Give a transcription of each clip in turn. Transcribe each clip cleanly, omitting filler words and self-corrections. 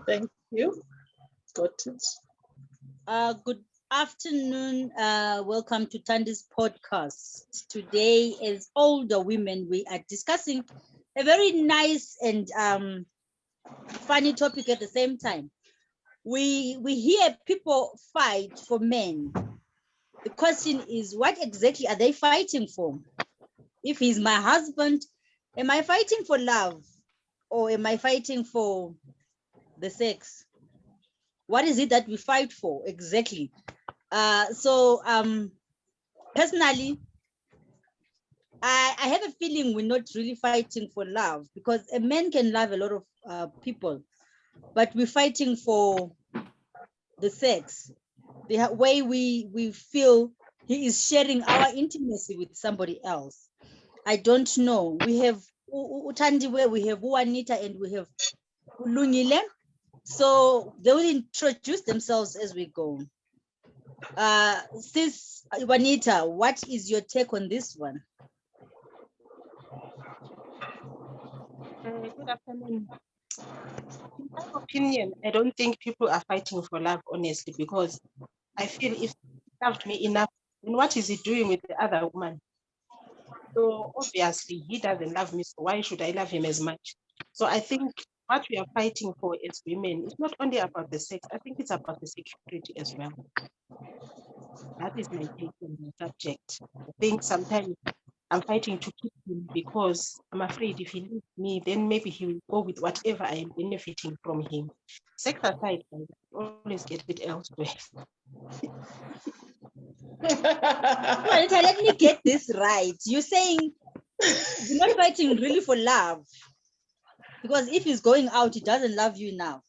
Thank you. Got it. Good afternoon. Welcome to Tandi's podcast. Today, as older women, we are discussing a very nice and funny topic at the same time. We hear people fight for men. The question is, what exactly are they fighting for? If he's my husband, am I fighting for love or am I fighting for the sex? What is it that we fight for exactly? Personally, I have a feeling we're not really fighting for love, because a man can love a lot of people, but we're fighting for the sex, the way we feel he is sharing our intimacy with somebody else. I don't know. We have Utandiwe, we have Juanita, and we have Lungile. So they will introduce themselves as we go. Sis Juanita, what is your take on this one? Good afternoon. In my opinion, I don't think people are fighting for love, honestly, because I feel if he loved me enough, then what is he doing with the other woman? So obviously he doesn't love me, so why should I love him as much? So I think what we are fighting for as women is not only about the sex, I think it's about the security as well. That is my take on the subject. I think sometimes I'm fighting to keep him because I'm afraid if he leaves me, then maybe he will go with whatever I am benefiting from him. Sex aside, I always get it elsewhere. Juanita, let me get this right. You're saying you're not fighting really for love, because if he's going out, he doesn't love you enough.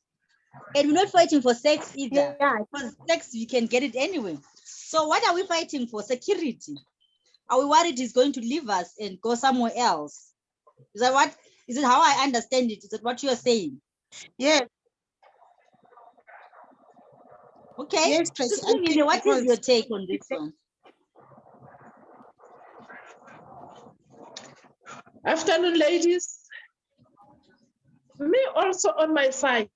And we're not fighting for sex either, because sex, we can get it anyway. So what are we fighting for? Security. Are we worried he's going to leave us and go somewhere else? Is that what? Is it how I understand it? Is that what you are saying? Yes. Okay. Yes, Tracy. What is your take on this one? Afternoon, ladies. Me also on my side.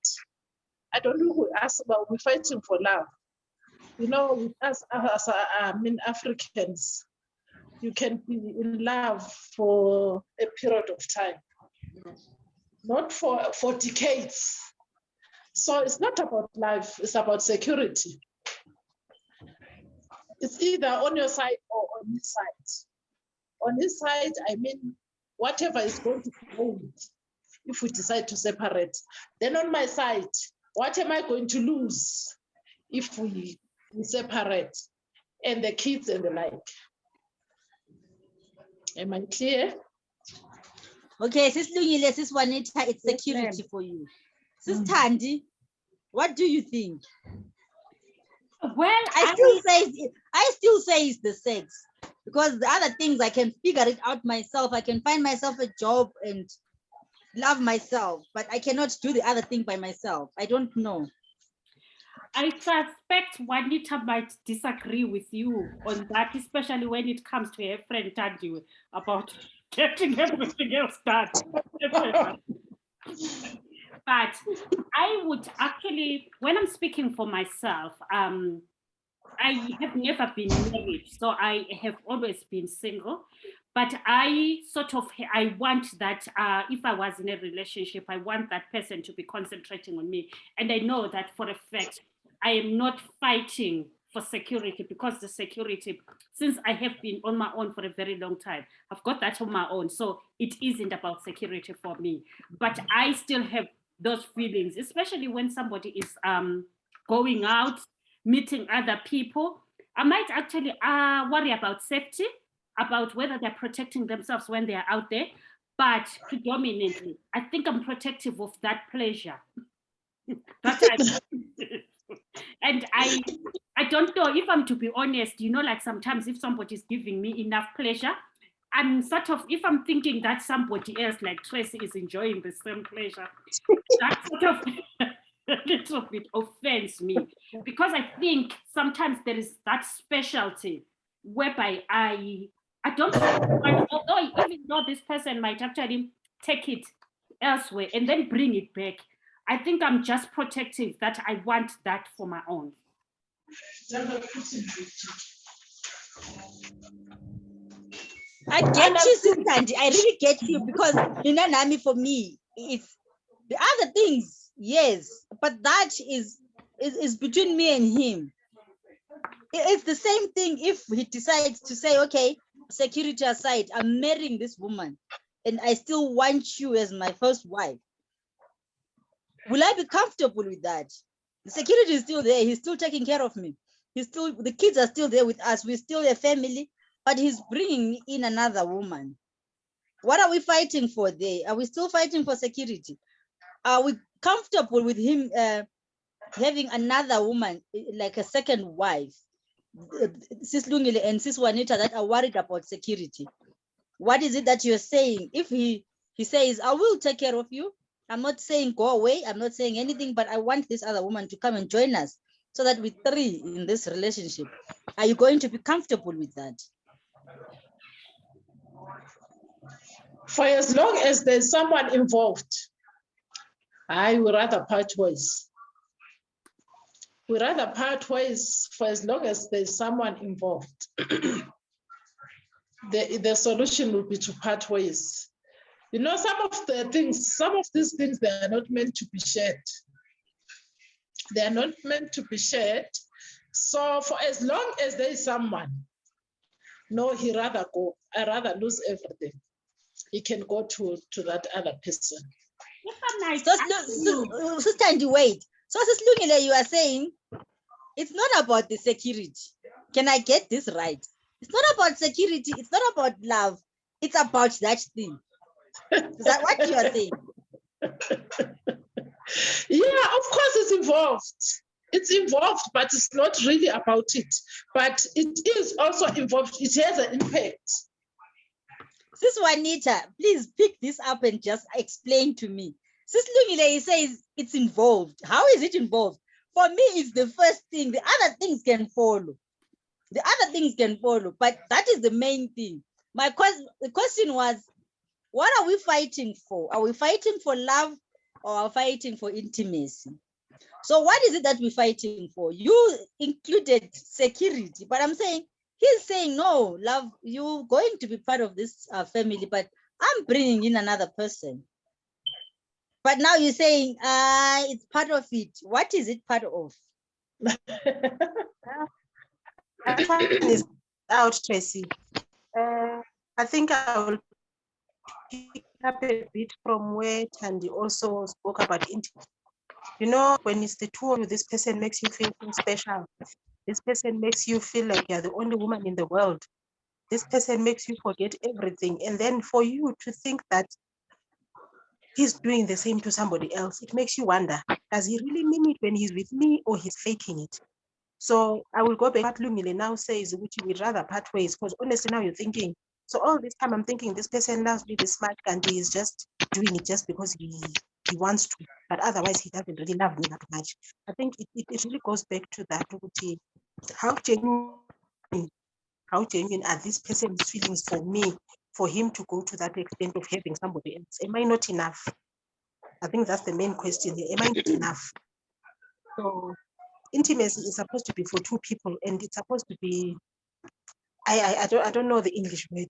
I don't know who asked about we fighting for love. You know, with us as Africans, you can be in love for a period of time, not for decades. So it's not about life, it's about security. It's either on your side or on his side. On his side, I mean, whatever is going to hold if we decide to separate. Then on my side, what am I going to lose if we separate? And the kids and the like. Am I clear? Okay, Sis Lungile, Sis Juanita, it's security for you. Sis Thandi, what do you think? Well, I still say it's the sex, because the other things I can figure it out myself. I can find myself a job and love myself, but I cannot do the other thing by myself. I don't know. I suspect Juanita might disagree with you on that, especially when it comes to her friend Tandi about getting everything else done. But I would actually, when I'm speaking for myself, I have never been married, so I have always been single. But I want that if I was in a relationship, I want that person to be concentrating on me. And I know that for a fact, I am not fighting for security, because the security, since I have been on my own for a very long time, I've got that on my own. So it isn't about security for me. But I still have those feelings, especially when somebody is going out, meeting other people. I might actually worry about safety, about whether they're protecting themselves when they're out there. But predominantly, I think I'm protective of that pleasure. And I don't know if I'm to be honest, like sometimes if somebody's giving me enough pleasure, I'm sort of, if I'm thinking that somebody else like Tracy is enjoying the same pleasure, that sort of a little bit offends me, because I think sometimes there is that specialty whereby I don't want, although even though this person might actually take it elsewhere and then bring it back, I think I'm just protective that I want that for my own. I get you, Sister Andy. I really get you, because Nami, for me, it's the other things, yes, but that is between me and him. It's the same thing if he decides to say, okay, security aside, I'm marrying this woman and I still want you as my first wife. Will I be comfortable with that? The security is still there. He's still taking care of me. The kids are still there with us. We're still a family, but he's bringing me in another woman. What are we fighting for there? Are we still fighting for security? Are we comfortable with him having another woman, like a second wife? Sis Lungile and Sis Juanita, that are worried about security. What is it that you're saying? If he says, I will take care of you, I'm not saying go away, I'm not saying anything, but I want this other woman to come and join us so that we're three in this relationship. Are you going to be comfortable with that? For as long as there's someone involved, I would rather part ways. We rather part ways for as long as there's someone involved. The solution would be to part ways. You know, some of these things, they are not meant to be shared. They are not meant to be shared. So for as long as there is someone, no, he rather go. I rather lose everything. He can go to that other person. Sister Andy, wait. So, Sister Lungile, you are saying it's not about the security. Can I get this right? It's not about security. It's not about love. It's about that thing. Is that what you are saying? Yeah, of course it's involved. It's involved, but it's not really about it. But it is also involved. It has an impact. Sis Juanita, please pick this up and just explain to me. Sis Lungile says it's involved. How is it involved? For me, it's the first thing. The other things can follow. The other things can follow, but that is the main thing. The question was, what are we fighting for? Are we fighting for love or are we fighting for intimacy? So what is it that we're fighting for? You included security, but I'm saying, he's saying, no, love, you're going to be part of this family, but I'm bringing in another person. But now you're saying it's part of it. What is it part of? That one is out, Tracy. I think I will pick up a bit from where Tandy also spoke about intimacy. You know, when it's the two of you, this person makes you feel special. This person makes you feel like you're the only woman in the world. This person makes you forget everything. And then for you to think that he's doing the same to somebody else, it makes you wonder, does he really mean it when he's with me or he's faking it? So I will go back. What Lungile now says, which we'd rather part ways, because honestly now you're thinking, so all this time I'm thinking this person loves me this much and he is just doing it just because he wants to, but otherwise he doesn't really love me that much. I think it really goes back to that, how genuine are this person's feelings for me, for him to go to that extent of having somebody else? Am I not enough? I think that's the main question here. Am I not enough? So intimacy is supposed to be for two people, and it's supposed to be, I don't know the English word.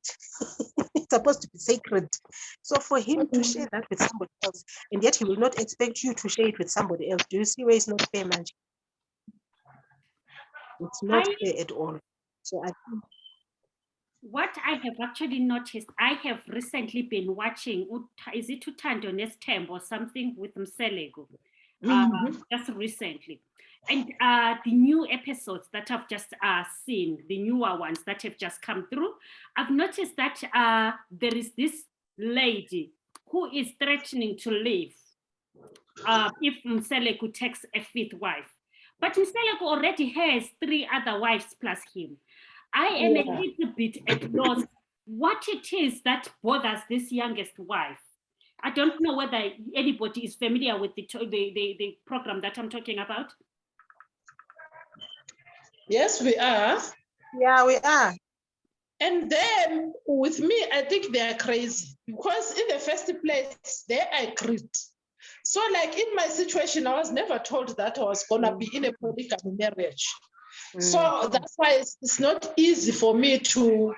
It's supposed to be sacred. So for him to share that with somebody else, and yet he will not expect you to share it with somebody else. Do you see where it's not fair, man? It's not fair at all. So I think what I have actually noticed, I have recently been watching, is it Uthando Nestembo or something with Mselego, just recently. And the new episodes that I've just seen, the newer ones that have just come through, I've noticed that there is this lady who is threatening to leave if Mselego takes a fifth wife. But Mselego already has 3 other wives plus him. I am a little bit at loss what it is that bothers this youngest wife. I don't know whether anybody is familiar with the program that I'm talking about. Yes, we are. Yeah, we are. And then with me, I think they are crazy because in the first place, they agreed. So like in my situation, I was never told that I was gonna be in a polygamy marriage. So that's why it's not easy for me to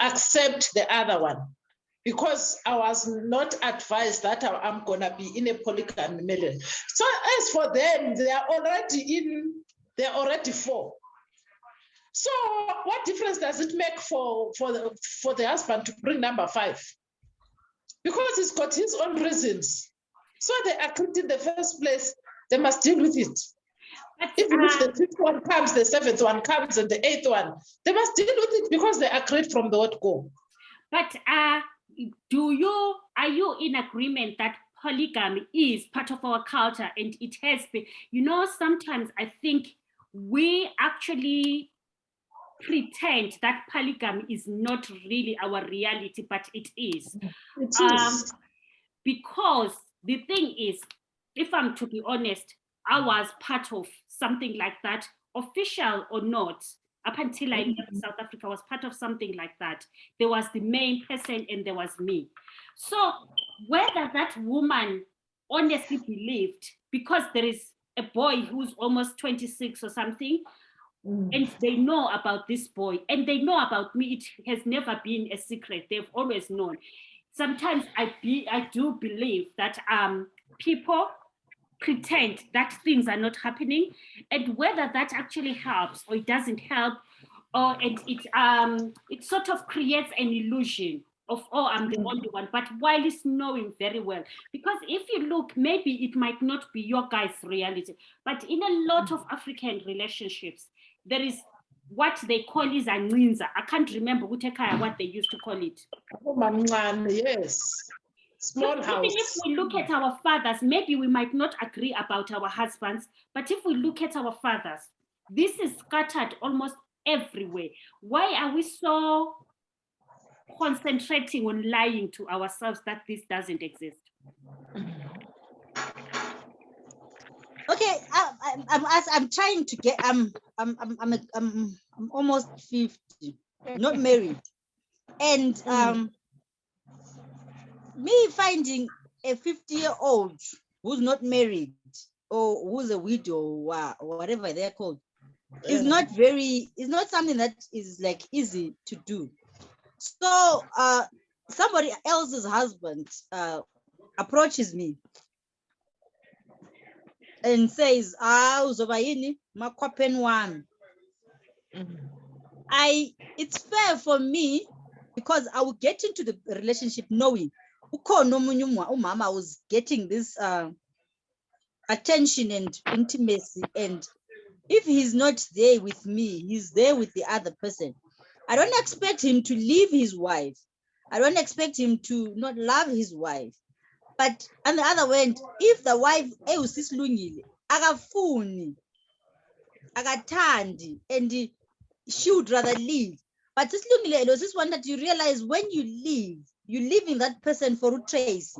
accept the other one, because I was not advised that I'm gonna be in a polygamy marriage. So as for them, they're already 4. So what difference does it make for the husband to bring number 5? Because he's got his own reasons. So they agreed in the first place, they must deal with it. But, Even if the 5th one comes, the 7th one comes, and the 8th one, they must deal with it because they agreed from the word go. But are you in agreement that polygamy is part of our culture and it has been? Sometimes I think we actually pretend that polygamy is not really our reality, but it is. It is. Because the thing is, if I'm to be honest, I was part of something like that, official or not. Up until I left South Africa, I was part of something like that. There was the main person and there was me. So whether that woman honestly believed, because there is a boy who's almost 26 or something, and they know about this boy and they know about me, it has never been a secret. They've always known. Sometimes I do believe that people pretend that things are not happening, and whether that actually helps or it doesn't help, and it sort of creates an illusion of, oh, I'm the only one, but while it's knowing very well, because if you look, maybe it might not be your guy's reality, but in a lot of African relationships, there is what they call is a ncinza. I can't remember what they used to call it. Yes. Small house. Even if we look at our fathers, maybe we might not agree about our husbands, but if we look at our fathers, this is scattered almost everywhere. Why are we so concentrating on lying to ourselves that this doesn't exist? Okay, I'm trying to get. I'm almost 50, not married, and me finding a 50-year-old who's not married or who's a widow or whatever they're called is not something that is like easy to do. So somebody else's husband approaches me and says, it's fair for me because I will get into the relationship knowing umama was getting this attention and intimacy, and if he's not there with me, he's there with the other person. I don't expect him to leave his wife. I don't expect him to not love his wife. But on the other hand, if the wife usisilungile, akafuni, akathandi, and she would rather leave. But this one that you realize when you leave, you're leaving that person for a trace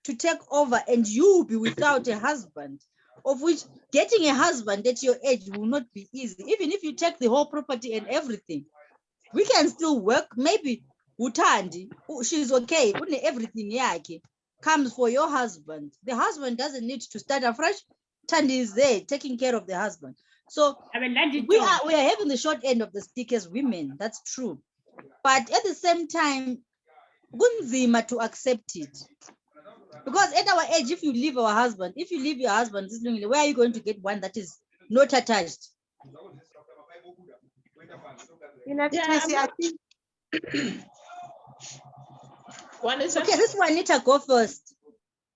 to take over, and you will be without a husband, of which getting a husband at your age will not be easy. Even if you take the whole property and everything, we can still work. Maybe Utandi, she's okay, everything yakhe comes for your husband. The husband doesn't need to start afresh. Tandi is there taking care of the husband. So we are having the short end of the stick as women. That's true. But at the same time, kunzima to accept it. Because at our age, if you leave your husband, where are you going to get one that is not attached? I think okay, this one need to go first.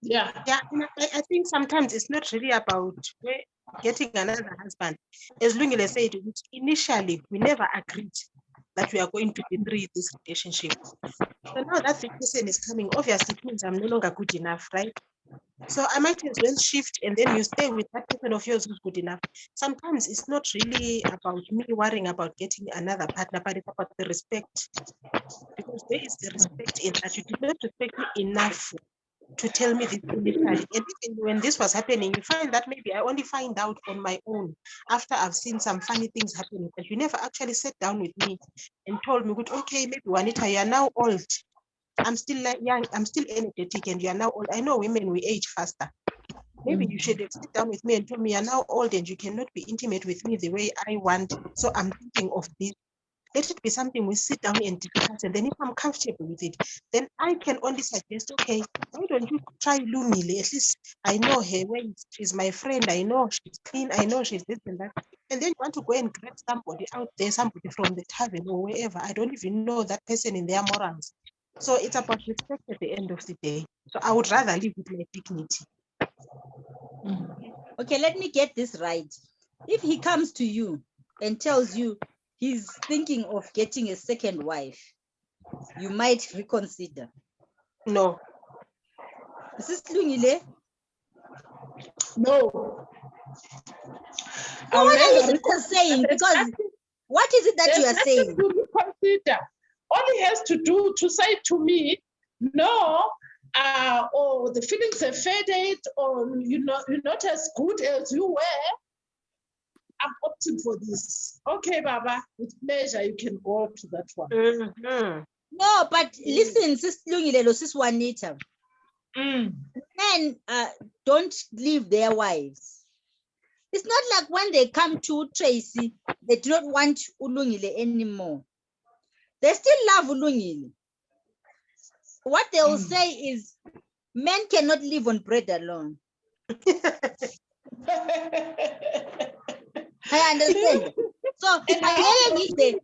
Yeah, I think sometimes it's not really about getting another husband. As Lungile said, initially we never agreed that we are going to be through this relationship. So now that the person is coming, obviously it means I'm no longer good enough, right? So I might as well shift, and then you stay with that person of yours who's good enough. Sometimes it's not really about me worrying about getting another partner, but it's about the respect. Because there is the respect in that you did not respect me enough to tell me this initially. And even when this was happening, you find that maybe I only find out on my own after I've seen some funny things happening, but you never actually sat down with me and told me, okay, maybe Juanita, you are now old. I'm still like young, I'm still energetic, and you are now old. I know women, we age faster. Maybe you should have sit down with me and told me, you're now old and you cannot be intimate with me the way I want. So I'm thinking of this. Let it be something we sit down and discuss. And then if I'm comfortable with it, then I can only suggest, okay, why don't you try Lumile? At least I know her. When she's my friend, I know she's clean. I know she's this and that. And then you want to go and grab somebody out there, somebody from the tavern or wherever. I don't even know that person in their morals. So it's about respect at the end of the day. So I would rather live with my dignity. Okay, let me get this right. If he comes to you and tells you he's thinking of getting a second wife, you might reconsider. No. Mrs. Lungile, No. so what are you saying? Because what is it that you are saying? To reconsider. All he has to do to say to me, no, or the feelings have faded, or you're not as good as you were. I'm opting for this. Okay, Baba, with pleasure, you can go to that one. Mm-hmm. No, but listen, Sis Lungile, Sis Juanita. Mm. Men don't leave their wives. It's not like when they come to Tracy, they do not want Ulungile anymore. They still love Ulungile. What they will say is, men cannot live on bread alone. I understand. So if I eat the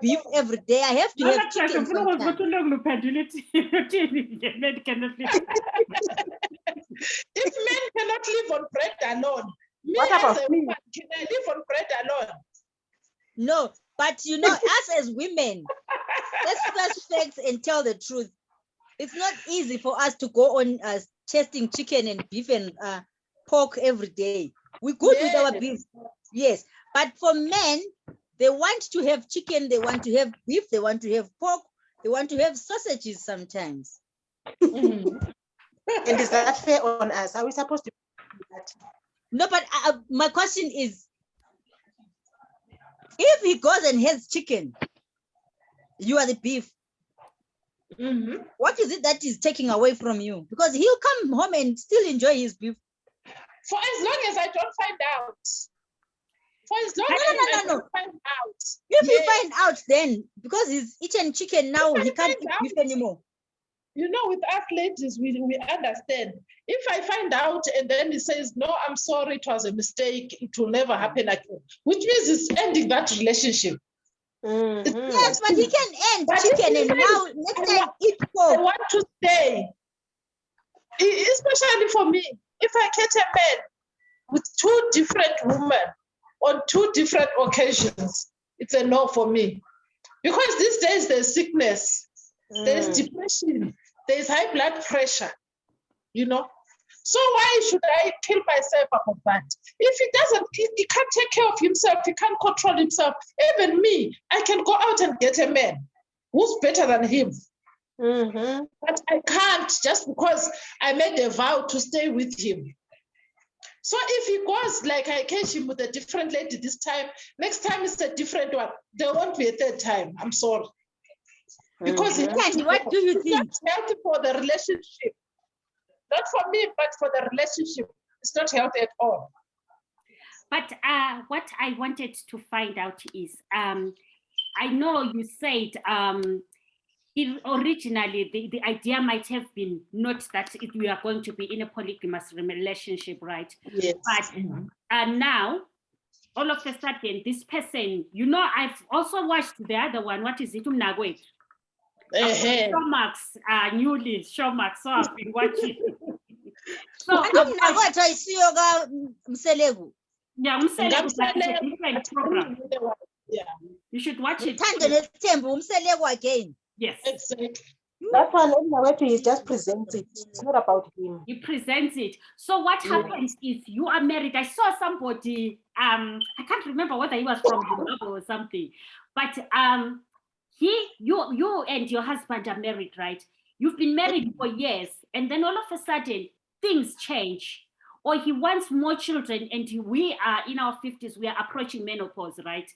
beef every day, I have to have chicken sometimes. If men cannot live on bread alone, What about as a woman, can I live on bread alone? No, but you know, us as women, let's face facts and tell the truth. It's not easy for us to go on testing chicken and beef and pork every day. We're good with our beef, yes. But for men, they want to have chicken, they want to have beef, they want to have pork, they want to have sausages sometimes. And is that fair on us? Are we supposed to do that? No, but my question is, if he goes and has chicken, you are the beef. What is it that is taking away from you? Because he'll come home and still enjoy his beef. For as long as I don't find out. For as long as I don't find out. If you find out, then because he's eating chicken now, he can't eat beef anymore. You know, with us ladies, we understand. If I find out and then he says, no, I'm sorry, it was a mistake, it will never happen again, which means it's ending that relationship. Yes, but he can end chicken and now next time eat pork. I want to stay. Especially for me, if I catch a man with two different women on two different occasions, it's a no for me. Because these days there's sickness, there's depression, there's high blood pressure, you know. So why should I kill myself about that? If he can't take care of himself, he can't control himself. Even me, I can go out and get a man who's better than him. But I can't just because I made a vow to stay with him. So if he goes, like I catch him with a different lady this time, next time it's a different one. There won't be a third time. I'm sorry. Because what do you think? It's not healthy for the relationship. Not for me, but for the relationship. It's not healthy at all. But what I wanted to find out is, I know you said originally the idea might have been not that we are going to be in a polygamous relationship, right? Yes. But now, all of a sudden, this person, you know, I've also watched the other one. What is it? Showmax, newly Showmax. So I've been watching. So yeah, different program. Yeah, you should watch it. Again. Yes, exactly. That one, he just presents it. It's not about him. He presents it. So what happens if you are married? I saw somebody. I can't remember whether he was from Zimbabwe or something, but you and your husband are married, right? You've been married for years, and then all of a sudden things change, or he wants more children, and we are in our 50s, we are approaching menopause, right?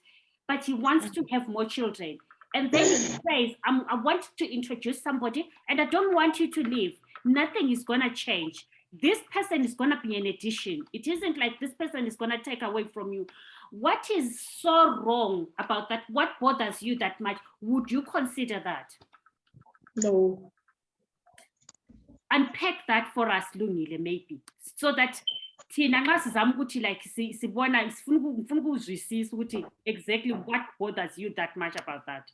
But he wants to have more children. and then he says, I want to introduce somebody and I don't want you to leave, nothing is going to change. This person is going to be an addition. It isn't like this person is going to take away from you. What is so wrong about that? What bothers you that much? Would you consider that? No. Unpack that for us, Lungile, maybe, so that like exactly what bothers you that much about that.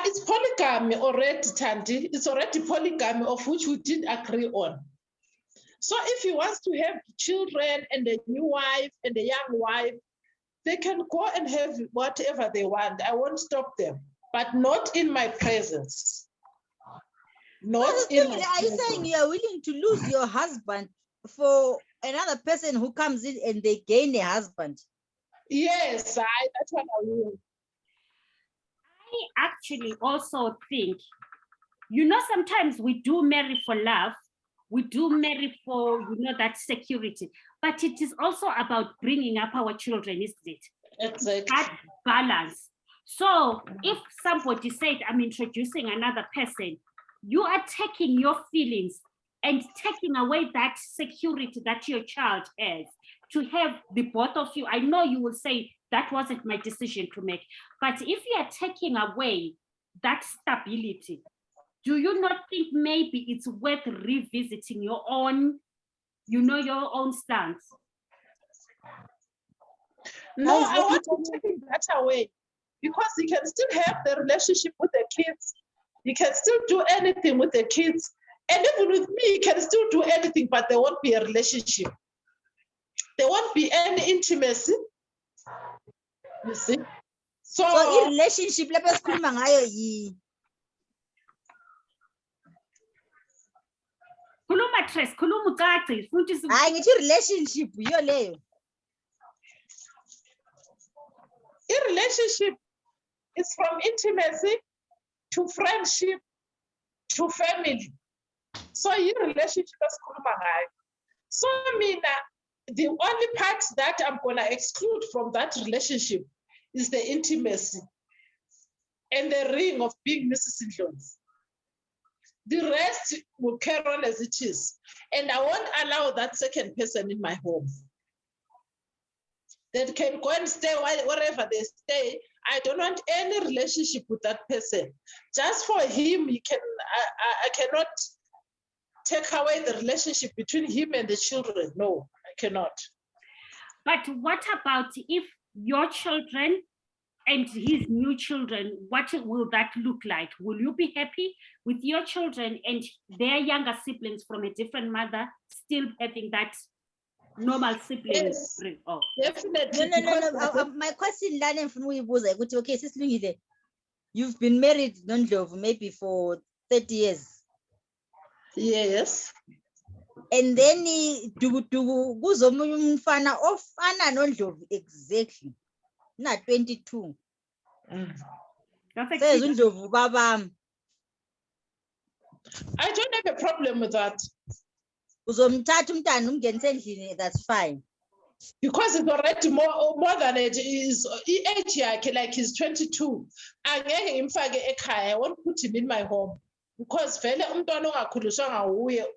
It's polygamy already, Tandy. It's already polygamy of which we didn't agree on. So if he wants to have children and a new wife and a young wife, they can go and have whatever they want. I won't stop them, but not in my presence. Not in my Are you saying you are willing to lose your husband for another person who comes in and they gain a husband? Yes, that's what I will. I actually also think, sometimes we do marry for love. We do marry for, that security. But it is also about bringing up our children, isn't it? Exactly. That balance. So if somebody said, I'm introducing another person, you are taking your feelings and taking away that security that your child has to have the both of you. I know you will say that wasn't my decision to make, but if you are taking away that stability, do you not think maybe it's worth revisiting your own, your own stance? No, I want to take that away because you can still have the relationship with the kids. You can still do anything with the kids. And even with me, you can still do anything, but there won't be a relationship. There won't be any intimacy. You see? So relationship, relationship, a relationship is from intimacy to friendship to family. So your relationship is so the only part that I'm gonna exclude from that relationship is the intimacy and the ring of being Mrs. Jones. The rest will carry on as it is. And I won't allow that second person in my home. They can go and stay wherever they stay. I don't want any relationship with that person. Just for him, I cannot take away the relationship between him and the children. No, I cannot. But what about if your children and his new children, what will that look like? Will you be happy with your children and their younger siblings from a different mother still having that normal siblings? Yes, oh. Definitely. No. My question, okay, sis, you've been married, maybe for 30 years. Yes. And then umfana ofana noNdlovu exactly. Not 22. Says uNdlovu babam. I don't have a problem with that. Uzomthatha umntana umngenise endlini, that's fine. Because it's already more than it is age like he's 22. I won't put him in my home. Because vele umntwana ongakhuliswanga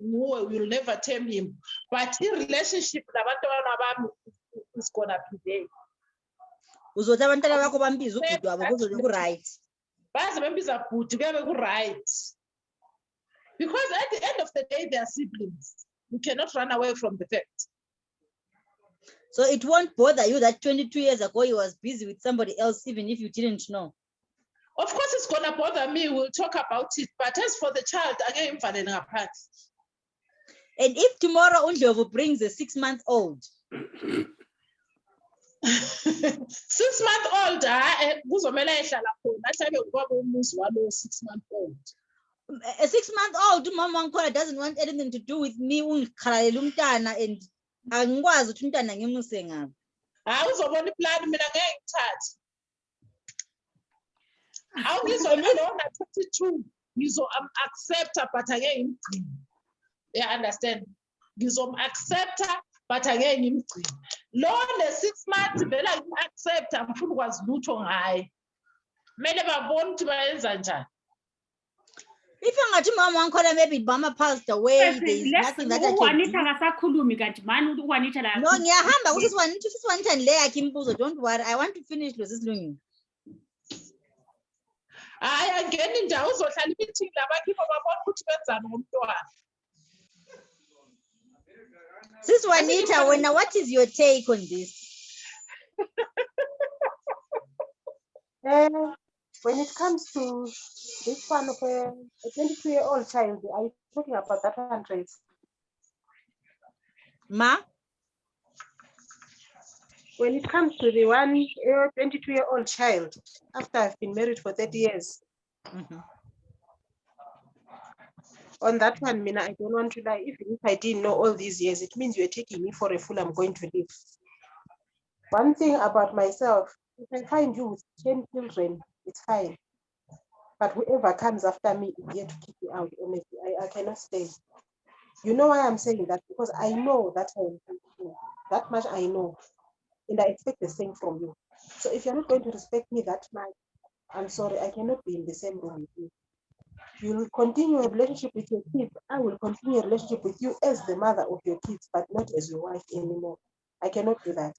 nguwe will never tame him. But in relationship nabantwana bami is gonna be there. Uzothi abantwana bakho bambiza ubhuti wabo kuzobe ku-right. Baze bambiza bhuti kuyabe ku-right. Because at the end of the day, they are siblings. You cannot run away from the fact. So it won't bother you that 22 years ago he was busy with somebody else, even if you didn't know? Of course, it's going to bother me. We'll talk about it. But as for the child, again, and if tomorrow uNdlovu brings a 6-month-old? 6-month-old, 6-month-old. A 6-month-old, Mama doesn't want anything to do with me. And angikwazi ukuthi umntana ngimuse ngapi. Hayi uzobona iplan mina ngeke ngithathe. Awungizona 32 accepta but angeke ngimgcine. You understand? Ngizom-accepta but angeke ngimgcine. Lo ne 6 months vela ngim-accepta ngifuna ukwazi lutho ngaye. Mele babone ukuthi bayenza njani. If I'm not mom, uncle, maybe mama passed away, there's nothing that I can do. No, ngiyahamba usisiwanitha le yakhe imibuzo. Don't worry, I want to finish lo sisilungile. Hayi angena indawo uzohlala i-meeting labakibo babone ukuthi benzani ngomntwana. Sis Juanita, what is your take on this? When it comes to this one of a 22-year-old child, are you talking about that one, Trace? Ma? When it comes to the 22-year-old child, after I've been married for 30 years, on that one, Mina, I don't want to lie. Even if I didn't know all these years, it means you're taking me for a fool I'm going to live. One thing about myself, if I find you with 10 children, it's fine. But whoever comes after me is here to kick me out, honestly. I cannot stay. You know why I'm saying that? Because I know that I will do that much I know. And I expect the same from you. So if you're not going to respect me that much, I'm sorry, I cannot be in the same room with you. You will continue a relationship with your kids. I will continue a relationship with you as the mother of your kids, but not as your wife anymore. I cannot do that.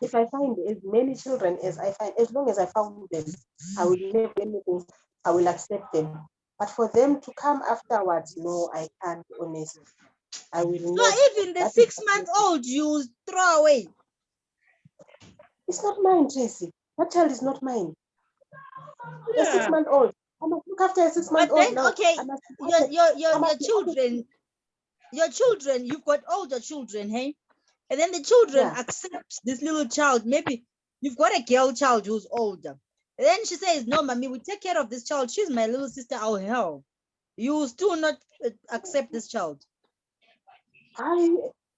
If I find as many children as I find, as long as I found them, I will never anything, I will accept them. But for them to come afterwards, no, I can't, honestly. I will not. So even the 6-month-old you throw away? It's not mine, Tracy. That child is not mine. A 6-month-old. I must look after a 6-month-old. But then, now. okay, your children, you've got older children, hey? And then the children accept this little child. Maybe you've got a girl child who's older. And then she says, no, mommy, we take care of this child. She's my little sister, I'll help. You still not accept this child?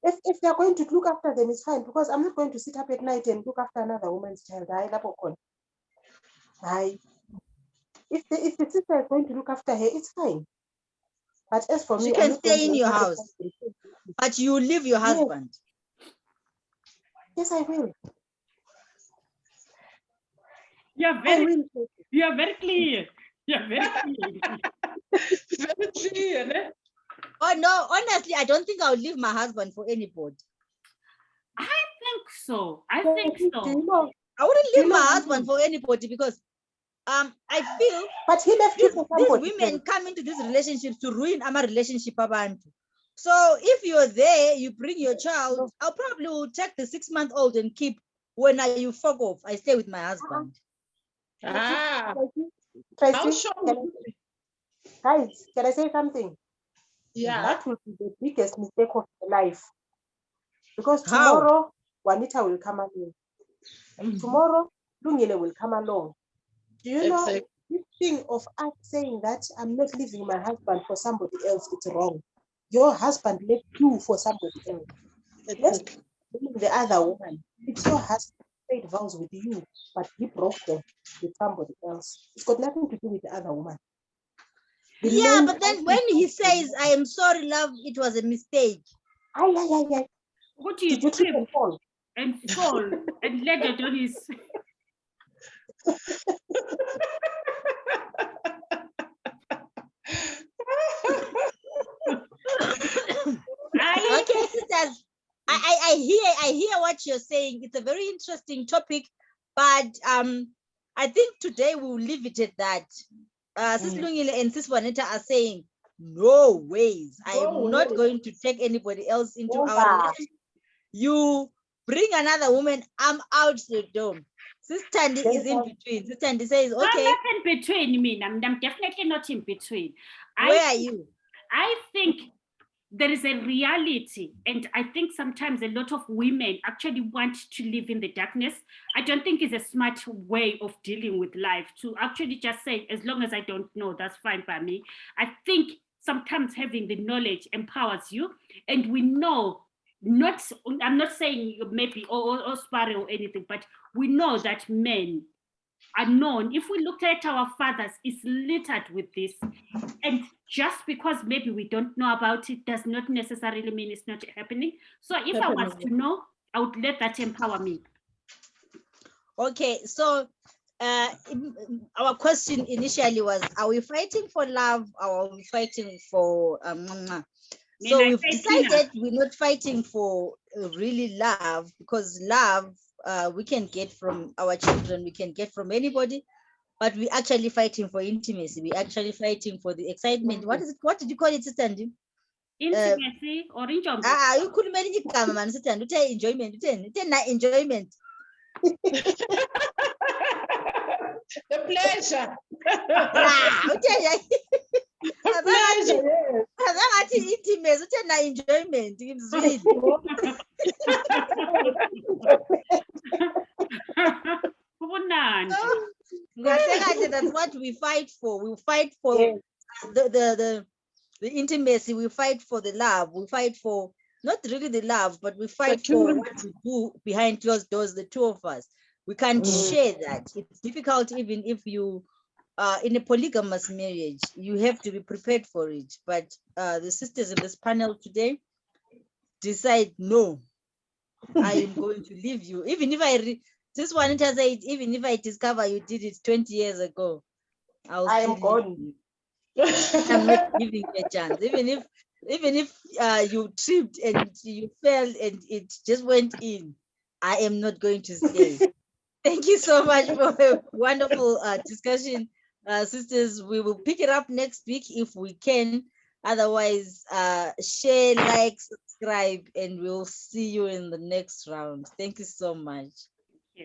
If they're going to look after them, it's fine, because I'm not going to sit up at night and look after another woman's child. If the sister is going to look after her, it's fine. But as for me, she can stay in your house, but you leave your husband. Yes, I will. You're very clear. You're very clear. Very clear, né? Oh no, honestly, I don't think I would leave my husband for anybody. I think so. I wouldn't leave my husband for anybody, because I feel but he left you for somebody. These women come into these relationships to ruin our relationship abantu. So if you're there, you bring your child, I'll probably will take the 6-month-old and keep. When you fuck off, I stay with my husband. Tracy, guys, can I say something? Yeah. That will be the biggest mistake of your life. Because tomorrow, Juanita will come along. And tomorrow, Lungile will come along. Do you know, this thing of us saying that I'm not leaving my husband for somebody else, it's wrong. Your husband left you for somebody else. Let's blame the other woman. It's your husband made vows with you, but he broke them with somebody else. It's got nothing to do with the other woman. Yeah, but then when he says, I am sorry, love, it was a mistake. What do you trip and fall? And fall and let the Johnny's. Okay, sisters, I hear what you're saying. It's a very interesting topic, but I think today we'll leave it at that. Sis Lungile and Sis Juanita are saying, no ways. I am not going to take anybody else into our relationship. You bring another woman, I'm out the door. Sis Tandi is in between. Sis Tandi says, okay. I'm not in between, me. I'm definitely not in between. Where are you? I think there is a reality, and I think sometimes a lot of women actually want to live in the darkness. I don't think it's a smart way of dealing with life to actually just say, as long as I don't know, that's fine by me. I think sometimes having the knowledge empowers you, and we know, I'm not saying maybe or sparrow or anything, but we know that men are known. If we look at our fathers, it's littered with this. And just because maybe we don't know about it does not necessarily mean it's not happening. So if I was to know, I would let that empower me. Okay, so our question initially was, are we fighting for love or are we fighting for so we've decided we're not fighting for really love, because love we can get from our children, we can get from anybody, but we're actually fighting for intimacy. We're actually fighting for the excitement. What is it? What did you call it, Sister Andy? Intimacy or enjoyment? You couldn't manage it, man. Sister Andy, enjoyment. Enjoyment. The pleasure. The pleasure. Intimacy, enjoyment. That's what we fight for. We fight for the intimacy. We fight for the love. We fight for not really the love, but we fight for what we do behind closed doors, the two of us. We can't share that. It's difficult even if you are in a polygamous marriage. You have to be prepared for it. But the sisters in this panel today decide, no, I am going to leave you. Even if this one it has said, even if I discover you did it 20 years ago, I am gone. I'm not giving you a chance. Even if you tripped and you fell and it just went in, I am not going to stay. Thank you so much for a wonderful discussion, sisters. We will pick it up next week if we can. Otherwise, share, like, subscribe, and we'll see you in the next round. Thank you so much.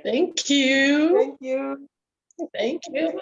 Thank you. Thank you. Thank you.